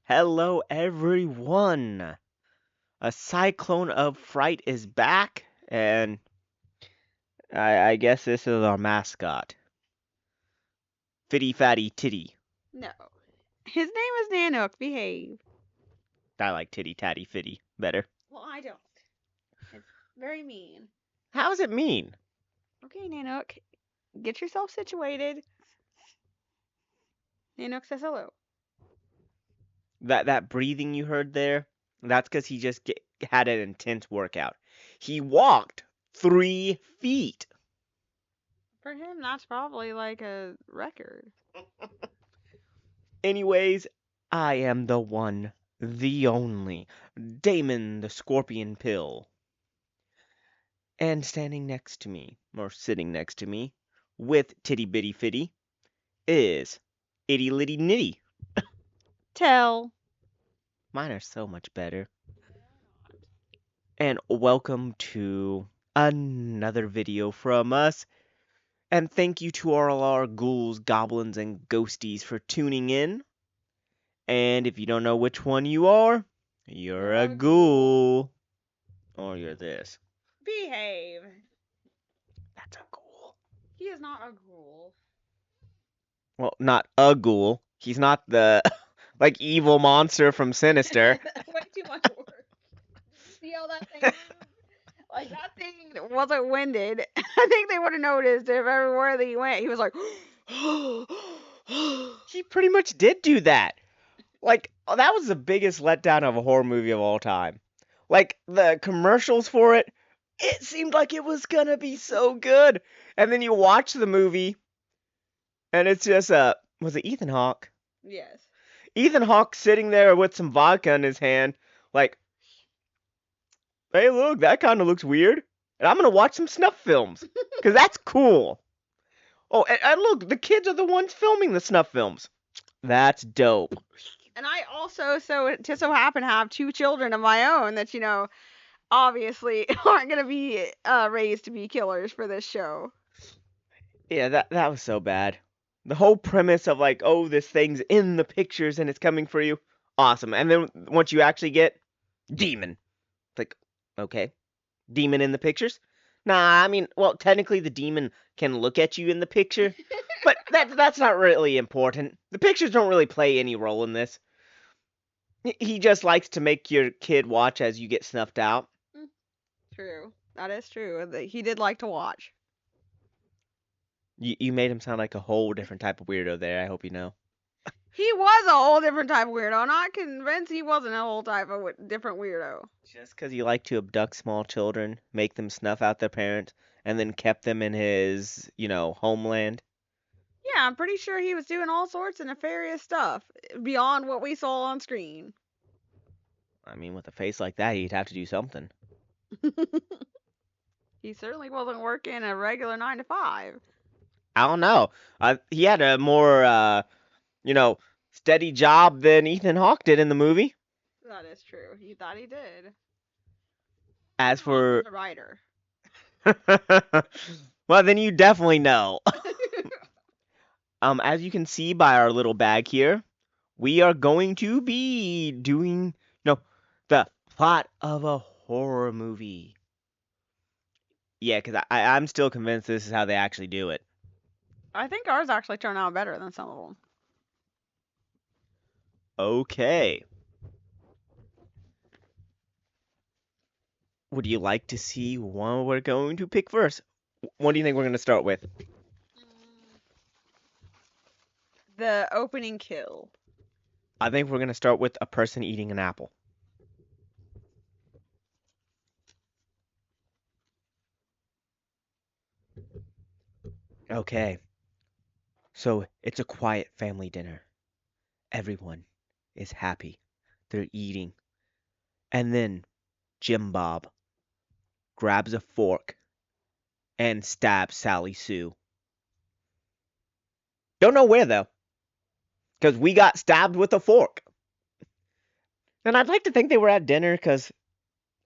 Hello, everyone. A cyclone of fright is back, and I guess this is our mascot, Fitty Fatty Titty. No. His name is Nanook. Behave. I like Titty Tatty Fitty better. Well, I don't. It's very mean. How does it mean? Okay, Nanook. Get yourself situated. Nanook says hello. That breathing you heard there? That's because he just had an intense workout. He walked 3 feet. For him, that's probably like a record. Anyways, I am the one, the only, Damon the Scorpion Pill. And standing next to me, or sitting next to me, with Titty Bitty Fitty, is Itty Litty Nitty. Tell. Mine are so much better. And welcome to another video from us. And thank you to all our ghouls, goblins, and ghosties for tuning in. And if you don't know which one you are, you're a ghoul. Or you're this. Behave. That's a ghoul. He is not a ghoul. Well, not a ghoul. He's not the like evil monster from Sinister. Way too much work. See how that thing moved? Like that thing wasn't winded. I think they would have noticed if everywhere that he went, he was like, He pretty much did do that. Like, that was the biggest letdown of a horror movie of all time. Like, the commercials for it, it seemed like it was gonna be so good. And then you watch the movie, and it's just, was it Ethan Hawke? yes. Ethan Hawke sitting there with some vodka in his hand, like, hey, look, that kind of looks weird. And I'm gonna watch some snuff films, because that's cool. Oh, and look, the kids are the ones filming the snuff films. That's dope. And I also just so happen to have two children of my own that obviously aren't gonna be raised to be killers for this show. Yeah, that was so bad. The whole premise of like, oh, this thing's in the pictures and it's coming for you. Awesome. And then once you actually get demon. It's like, okay. Demon in the pictures? Nah, I mean, well, technically the demon can look at you in the picture, but that's not really important. The pictures don't really play any role in this. He just likes to make your kid watch as you get snuffed out. True. That is true. He did like to watch. You made him sound like a whole different type of weirdo there, I hope you know. He was a whole different type of weirdo. I'm not convinced he wasn't a whole type of different weirdo. Just because he liked to abduct small children, make them snuff out their parents, and then kept them in his, homeland. Yeah, I'm pretty sure he was doing all sorts of nefarious stuff beyond what we saw on screen. I mean, with a face like that, he'd have to do something. He certainly wasn't working a regular 9 to 5. I don't know. He had a more, steady job than Ethan Hawke did in the movie. That is true. He thought he did. As Ethan Hawke for... was a writer. Well, then you definitely know. As you can see by our little bag here, we are going to be doing, the plot of a horror movie. Yeah, because I'm still convinced this is how they actually do it. I think ours actually turned out better than some of them. Okay. Would you like to see what we're going to pick first? What do you think we're going to start with? The opening kill. I think we're going to start with a person eating an apple. Okay. So it's a quiet family dinner. Everyone is happy. They're eating. And then Jim Bob grabs a fork and stabs Sally Sue. Don't know where though. Because we got stabbed with a fork. And I'd like to think they were at dinner because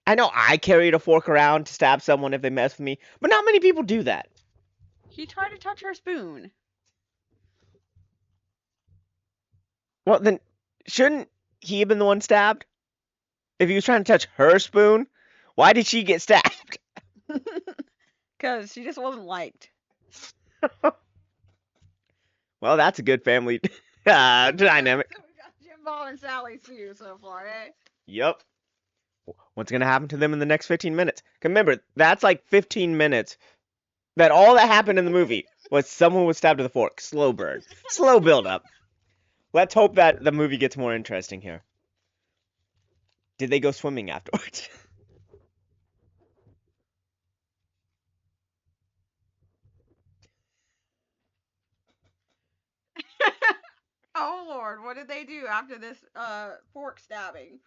I know I carried a fork around to stab someone if they mess with me, but not many people do that. He tried to touch her spoon. Well, then shouldn't he had been the one stabbed? If he was trying to touch her spoon, why did she get stabbed? Because she just wasn't liked. Well, that's a good family dynamic. So we got Jim Bob and Sally Sue so far, eh? Yep. What's gonna happen to them in the next 15 minutes? 'Cause remember, that's like 15 minutes. That all that happened in the movie was someone was stabbed with a fork. Slow burn. Slow build up. Let's hope that the movie gets more interesting here. Did they go swimming afterwards? Oh Lord, what did they do after this fork stabbing?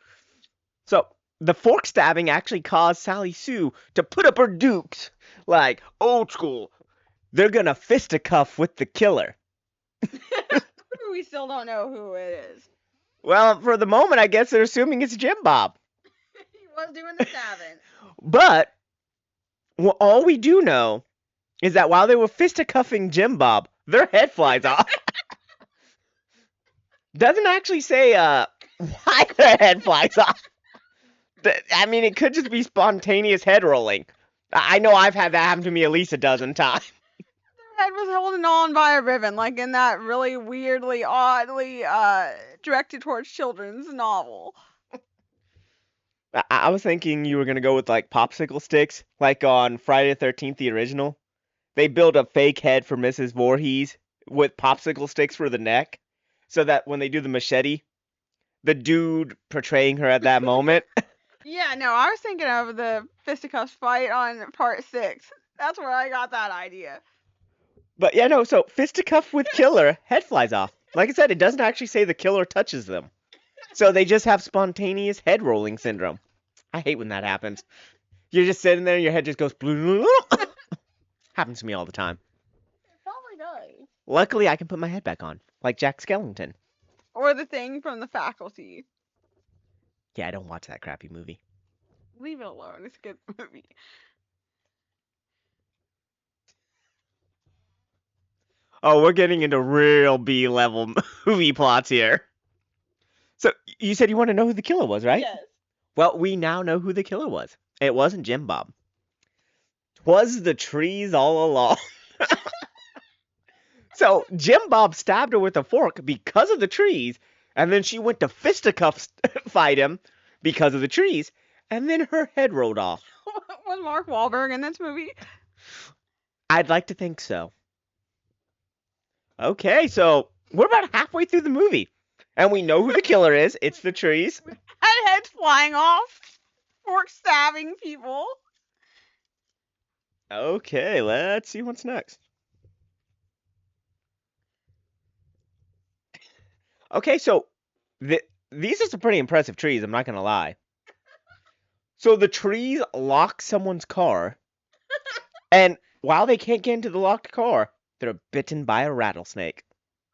So, the fork stabbing actually caused Sally Sue to put up her dukes. Like, old school. They're gonna fisticuff with the killer. We still don't know who it is. Well, for the moment, I guess they're assuming it's Jim Bob. He was doing the stabbing. But, all we do know is that while they were fisticuffing Jim Bob, their head flies off. Doesn't actually say why their head flies off. I mean, it could just be spontaneous head rolling. I know I've had that happen to me at least a dozen times. Their head was holding on by a ribbon, like in that really weirdly, oddly directed towards children's novel. I was thinking you were gonna go with like popsicle sticks, like on Friday the 13th, the original. They build a fake head for Mrs. Voorhees with popsicle sticks for the neck, so that when they do the machete, the dude portraying her at that moment. Yeah, no, I was thinking of the fisticuffs fight on part 6. That's where I got that idea. But yeah, no, so fisticuff with killer, head flies off. Like I said, it doesn't actually say the killer touches them. So they just have spontaneous head rolling syndrome. I hate when that happens. You're just sitting there and your head just goes happens to me all the time. It probably does. Luckily, I can put my head back on, like Jack Skellington. Or the thing from the faculty. Yeah, I don't watch that crappy movie. Leave it alone. It's a good movie. Oh, we're getting into real B-level movie plots here. So, you said you want to know who the killer was, right? Yes. Well, we now know who the killer was. It wasn't Jim Bob. 'Twas the trees all along. So, Jim Bob stabbed her with a fork because of the trees, and then she went to fisticuffs fight him because of the trees, and then her head rolled off. Was Mark Wahlberg in this movie? I'd like to think so. Okay, so we're about halfway through the movie, and we know who the killer is. It's the trees. Had heads flying off. Fork stabbing people. Okay, let's see what's next. Okay, so these are some pretty impressive trees, I'm not gonna lie. So the trees lock someone's car, and while they can't get into the locked car, they're bitten by a rattlesnake.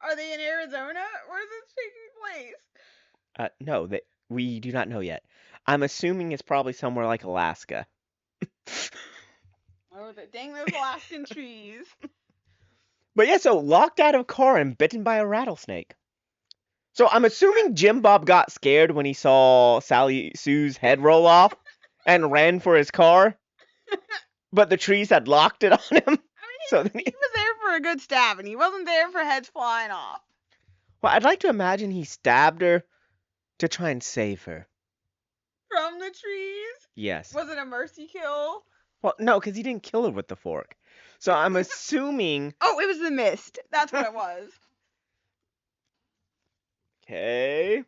Are they in Arizona? Where's this taking place? No, we do not know yet. I'm assuming it's probably somewhere like Alaska. Oh, dang those Alaskan trees. But yeah, so locked out of a car and bitten by a rattlesnake. So I'm assuming Jim Bob got scared when he saw Sally Sue's head roll off and ran for his car, but the trees had locked it on him. I mean, So then he was there for a good stabbing. He wasn't there for heads flying off. well, I'd like to imagine he stabbed her to try and save her. From the trees? Yes. Was it a mercy kill? Well, no, because he didn't kill her with the fork. So I'm assuming. Oh, it was the mist. That's what it was. Okay.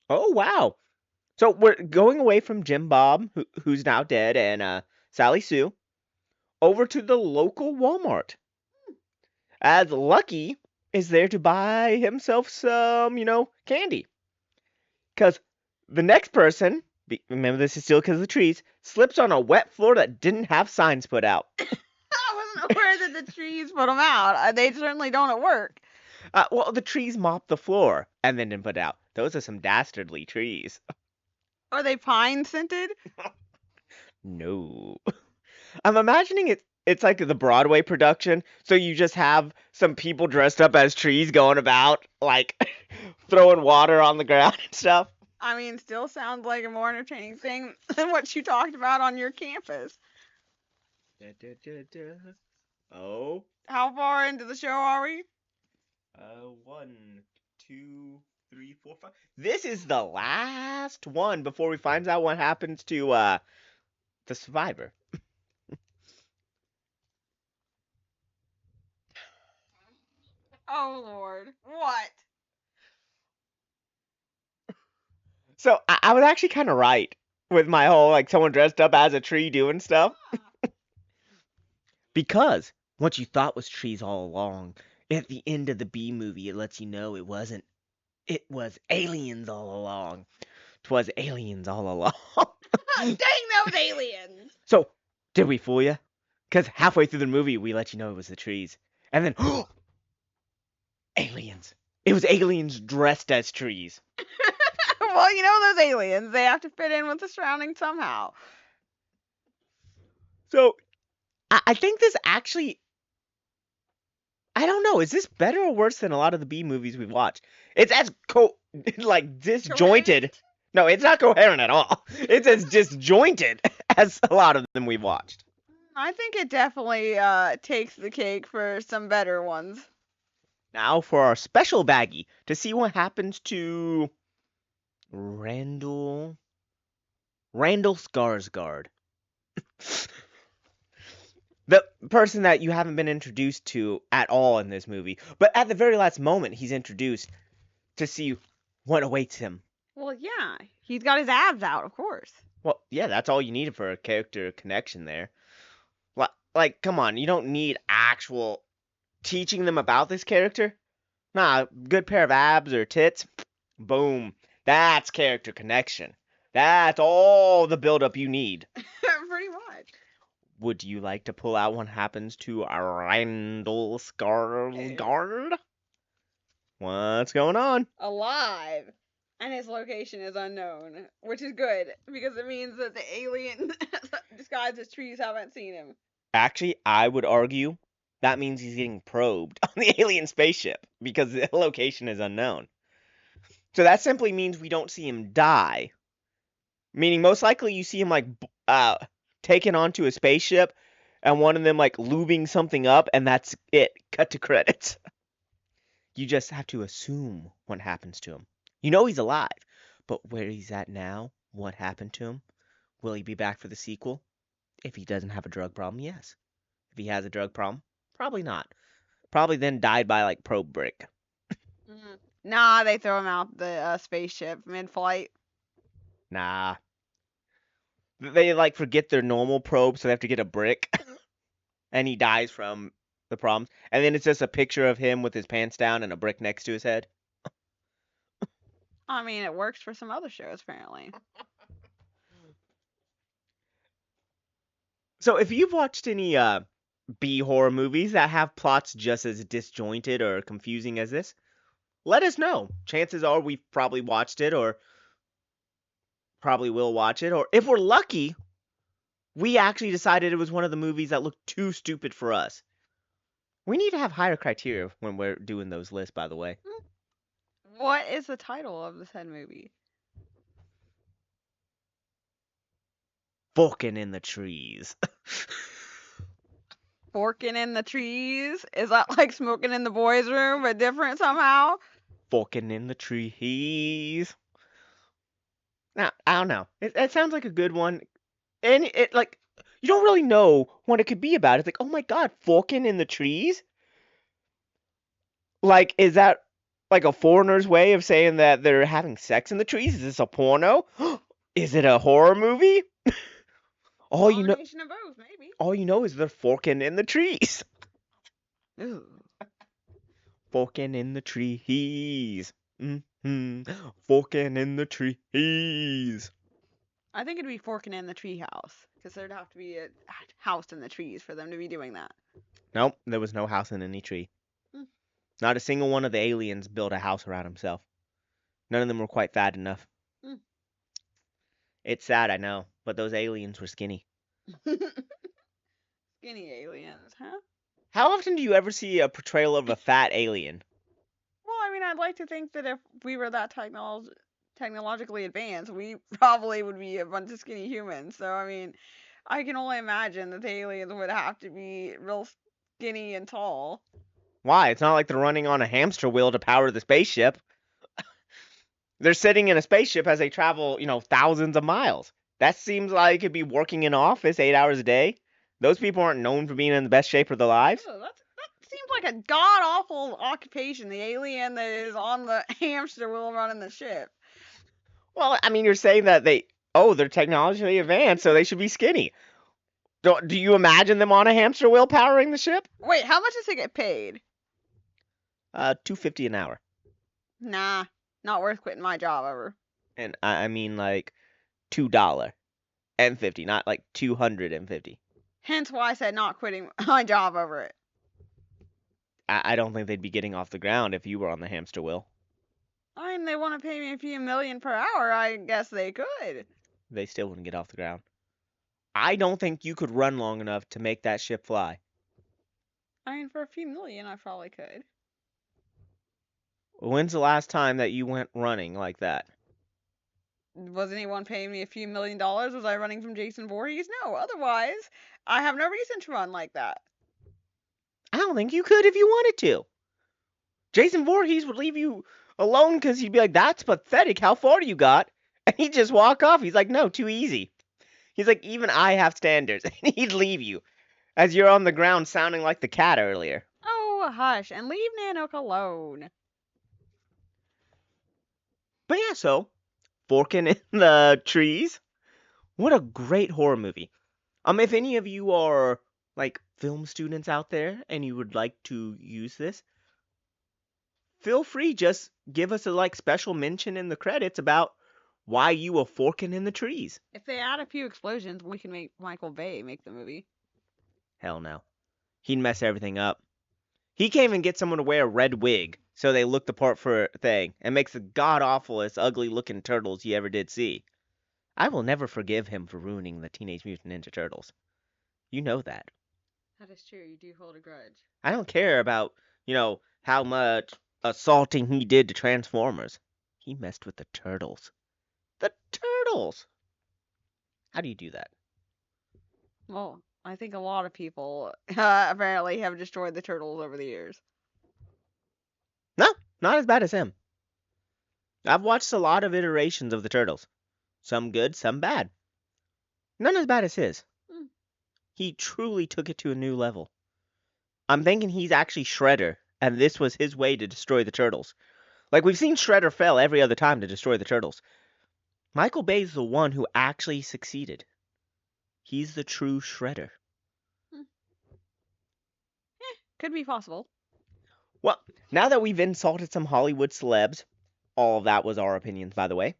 Oh, wow. So we're going away from Jim Bob, who's now dead, and Sally Sue, over to the local Walmart. As Lucky is there to buy himself some, candy. Because the next person, remember this is still because of the trees, slips on a wet floor that didn't have signs put out. I wasn't aware that the trees put them out. They certainly don't at work. Well, the trees mopped the floor and then didn't put out. Those are some dastardly trees. Are they pine scented? No. I'm imagining it's like the Broadway production. So you just have some people dressed up as trees going about, like throwing water on the ground and stuff. I mean, still sounds like a more entertaining thing than what you talked about on your campus. Da, da, da, da. Oh, How far into the show are we? one, two, three, four, five. This is the last one before we find out what happens to the survivor. Oh Lord, what? So I was actually kind of right with my whole like someone dressed up as a tree doing stuff. Because what you thought was trees all along, at the end of the B movie, it lets you know it wasn't. It was aliens all along. 'Twas aliens all along. Dang those aliens! So, did we fool you? Because halfway through the movie, we let you know it was the trees. And then, aliens. It was aliens dressed as trees. Well, you know those aliens. They have to fit in with the surroundings somehow. So, I think this actually. I don't know. Is this better or worse than a lot of the B movies we've watched? It's as like disjointed. Coherent? No, it's not coherent at all. It's as disjointed as a lot of them we've watched. I think it definitely takes the cake for some better ones. Now for our special baggie to see what happens to Randall Skarsgård. The person that you haven't been introduced to at all in this movie. But at the very last moment he's introduced to see what awaits him. Well, yeah, he's got his abs out, of course. Well, yeah, that's all you needed for a character connection there. Like, come on, you don't need actual teaching them about this character. Nah, good pair of abs or tits, boom. That's character connection. That's all the buildup you need. Pretty much. Would you like to pull out what happens to Randall Skarsgård? What's going on? Alive. And his location is unknown, which is good because it means that the alien disguised as trees haven't seen him. Actually, I would argue that means he's getting probed on the alien spaceship because the location is unknown. So that simply means we don't see him die. Meaning most likely you see him like taken onto a spaceship and one of them like lubing something up and that's it. Cut to credits. You just have to assume what happens to him. You know he's alive, but where he's at now, what happened to him? Will he be back for the sequel? If he doesn't have a drug problem, yes. If he has a drug problem, probably not. Probably then died by like probe brick. Nah, they throw him out the spaceship mid-flight. Nah. They like forget their normal probe, so they have to get a brick. And he dies from the problems. And then it's just a picture of him with his pants down and a brick next to his head. I mean, it works for some other shows, apparently. So if you've watched any B horror movies that have plots just as disjointed or confusing as this, let us know. Chances are we've probably watched it or probably will watch it. Or if we're lucky, we actually decided it was one of the movies that looked too stupid for us. We need to have higher criteria when we're doing those lists, by the way. What is the title of the said movie? Forkin in the trees. Forkin in the trees? Is that like smoking in the boys' room, but different somehow? Forkin in the trees. Now, I don't know. It sounds like a good one. And it like you don't really know what it could be about. It's like, oh my god, forking in the trees? Like, is that like a foreigner's way of saying that they're having sex in the trees? Is this a porno? Is it a horror movie? all you know Combination of both, maybe. all you know is they're forking in the trees. Ooh. Forking in the trees. Forking in the trees. I think it'd be Forkin in the treehouse, because there'd have to be a house in the trees for them to be doing that. Nope, there was no house in any tree. Hmm. Not a single one of the aliens built a house around himself. None of them were quite fat enough. Hmm. It's sad, I know, but those aliens were skinny. Skinny aliens, huh? How often do you ever see a portrayal of a fat alien? Well, I mean, I'd like to think that if we were that technologically advanced, we probably would be a bunch of skinny humans. So, I mean, I can only imagine that the aliens would have to be real skinny and tall. Why? It's not like they're running on a hamster wheel to power the spaceship. They're sitting in a spaceship as they travel, thousands of miles. That seems like it'd be working in an office 8 hours a day. Those people aren't known for being in the best shape of their lives. Oh, that seems like a god awful occupation. The alien that is on the hamster wheel running the ship. Well, I mean, you're saying that they're technologically advanced, so they should be skinny. Do you imagine them on a hamster wheel powering the ship? Wait, how much does it get paid? $2.50 an hour. Nah, not worth quitting my job over. And I mean like $2.50, not like 250. Hence why I said not quitting my job over it. I don't think they'd be getting off the ground if you were on the hamster wheel. I mean, they want to pay me a few million per hour. I guess they could. They still wouldn't get off the ground. I don't think you could run long enough to make that ship fly. I mean, for a few million, I probably could. When's the last time that you went running like that? Was anyone paying me a few $1,000,000? Was I running from Jason Voorhees? No. Otherwise, I have no reason to run like that. I don't think you could if you wanted to. Jason Voorhees would leave you alone because he'd be like, "That's pathetic. How far you got?" And he'd just walk off. He's like, "No, too easy." He's like, "Even I have standards." And he'd leave you as you're on the ground sounding like the cat earlier. Oh, hush, and leave Nanook alone. But yeah, so Forkin in the trees. What a great horror movie. If any of you are like film students out there and you would like to use this, feel free, just give us a special mention in the credits about why you were forking in the trees. If they add a few explosions, we can make Michael Bay make the movie. Hell no. He'd mess everything up. He can't even get someone to wear a red wig so they look the part for a thing, and makes the god awfulest ugly looking turtles you ever did see. I will never forgive him for ruining the Teenage Mutant Ninja Turtles. You know that. That is true. You do hold a grudge. I don't care about, how much assaulting he did to Transformers. He messed with the turtles. The turtles! How do you do that? Well, I think a lot of people apparently have destroyed the turtles over the years. No, not as bad as him. I've watched a lot of iterations of the turtles. Some good, some bad. None as bad as his. Hmm. He truly took it to a new level. I'm thinking he's actually Shredder, and this was his way to destroy the turtles. Like, we've seen Shredder fail every other time to destroy the turtles. Michael Bay's the one who actually succeeded. He's the true Shredder. Could be possible. Well, now that we've insulted some Hollywood celebs, all of that was our opinions, by the way.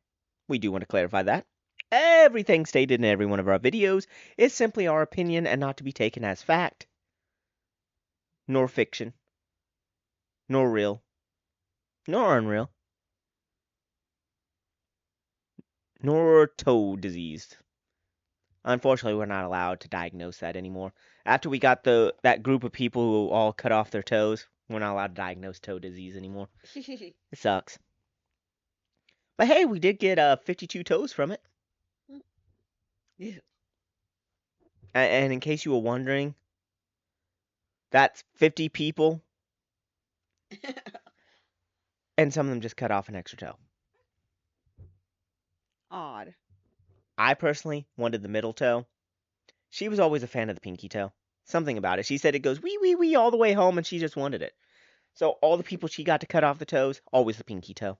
We do want to clarify that. Everything stated in every one of our videos is simply our opinion and not to be taken as fact, nor fiction, nor real, nor unreal, nor toe disease. Unfortunately, we're not allowed to diagnose that anymore. After we got that group of people who all cut off their toes, we're not allowed to diagnose toe disease anymore. It sucks. But hey, we did get 52 toes from it. Yeah. And in case you were wondering, that's 50 people, and some of them just cut off an extra toe. Odd. I personally wanted the middle toe. She was always a fan of the pinky toe. Something about it. She said it goes wee wee wee all the way home, and she just wanted it. So all the people she got to cut off the toes, always the pinky toe.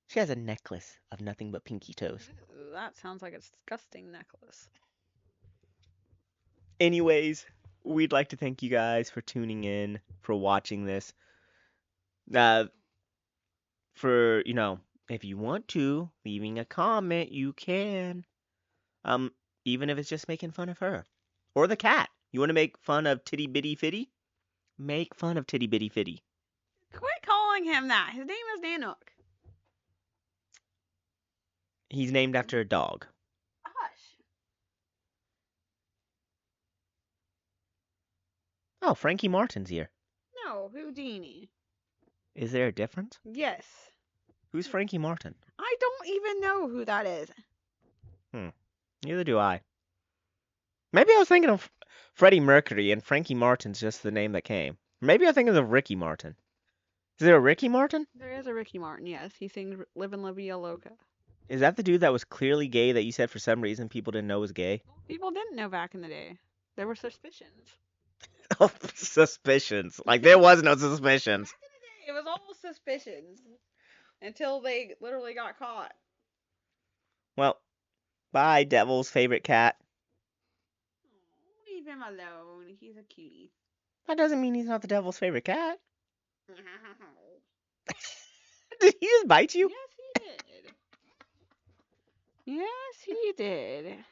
She has a necklace of nothing but pinky toes. That sounds like a disgusting necklace. Anyways, we'd like to thank you guys for tuning in, for watching this. For, if you want to, leaving a comment, you can. Even if it's just making fun of her. Or the cat. You want to make fun of Titty Bitty Fitty? Make fun of Titty Bitty Fitty. Quit calling him that. His name is Nanook. He's named after a dog. Hush. Oh, Frankie Martin's here. No, Houdini. Is there a difference? Yes. Who's Frankie Martin? I don't even know who that is. Hmm. Neither do I. Maybe I was thinking of Freddie Mercury and Frankie Martin's just the name that came. Maybe I'm thinking of Ricky Martin. Is there a Ricky Martin? There is a Ricky Martin, yes. He sings Livin' La Vida Loca. Is that the dude that was clearly gay that you said for some reason people didn't know was gay? People didn't know back in the day. There were suspicions. Oh, suspicions. Like there was no suspicions. Back in the day, it was all suspicions until they literally got caught. Well, bye, Devil's favorite cat. Oh, leave him alone. He's a cutie. That doesn't mean he's not the Devil's favorite cat. Did he just bite you? Yes, he did. Yes, he did.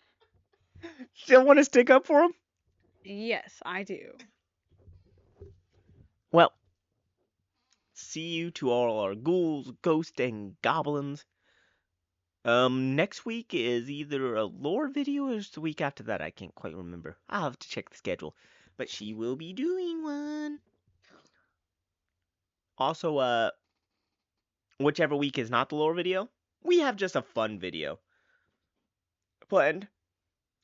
Still want to stick up for him? Yes, I do. Well, see you to all our ghouls, ghosts, and goblins. Next week is either a lore video or it's the week after that. I can't quite remember. I'll have to check the schedule. But she will be doing one. Also, whichever week is not the lore video, we have just a fun video planned.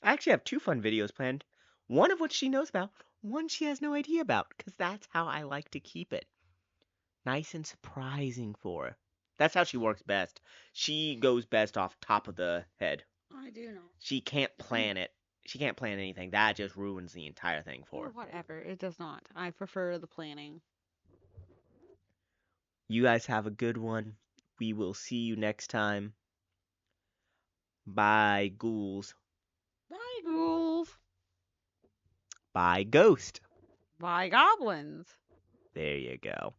I actually have two fun videos planned. One of which she knows about, one she has no idea about, because that's how I like to keep it. Nice and surprising for her. That's how she works best. She goes best off top of the head. I do know. She can't plan it. She can't plan anything. That just ruins the entire thing for her. Whatever. It does not. I prefer the planning. You guys have a good one. We will see you next time. Bye, ghouls. Bye, ghouls. Bye, ghost. Bye, goblins. There you go.